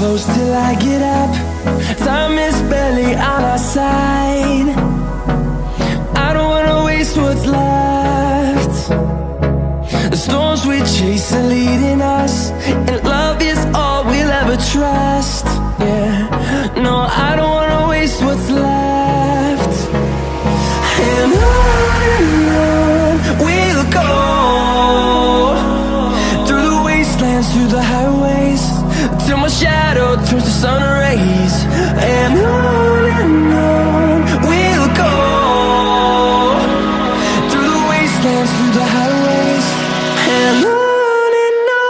close till I get up. Time is barely on our side. I don't wanna waste what's left. The storms we chase are leading us, and love is all we'll ever trust. Yeah, no, I don't wanna waste what's left. And on we'll go, through the wastelands, through the highways, till my shadow turns to sun rays. And on we'll go, through the wastelands, through the highways, and on we'll go.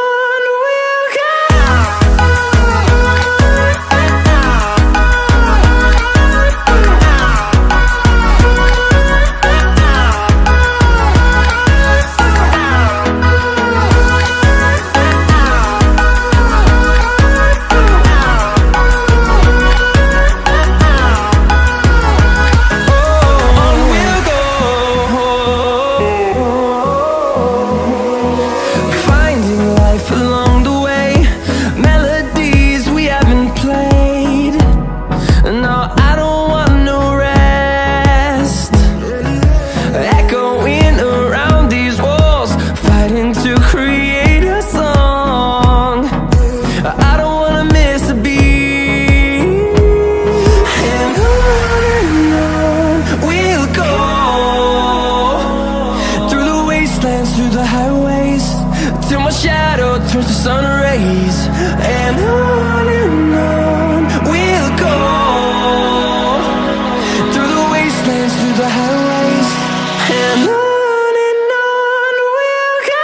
Through the highways, till my shadow turns to sun rays. And on we'll go, through the wastelands, through the highways, and on we'll go.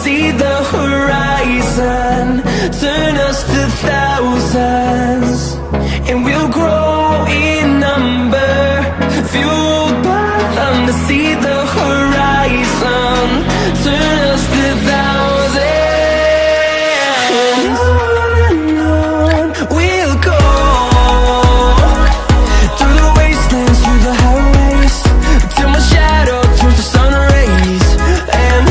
See the horizon, turn us to thousands, and we'll grow in number, fueled by them to see the horizon, turn us to thousands. And on we'll go, through the wastelands, through the highways, till my shadow turns to sun rays. And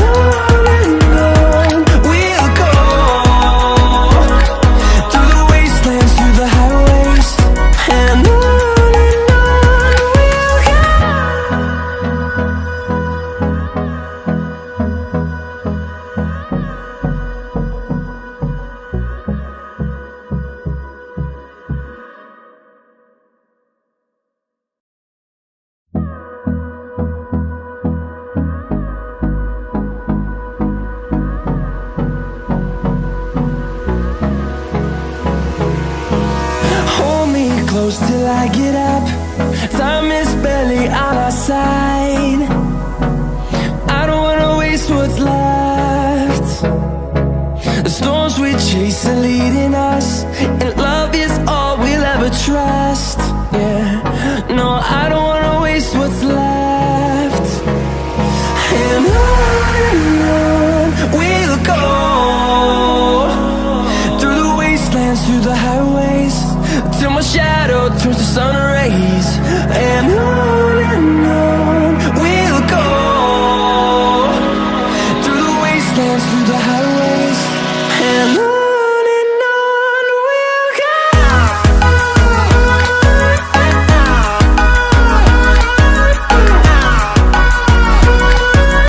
close till I get up. Time is barely on our side. I don't wanna waste what's left. The storms we chase are leading us, and love is all we'll ever trust. Yeah, no, I don't wanna waste what's left. And on we'll go, through the wastelands, through the highways, till my shadow turns to sun rays. And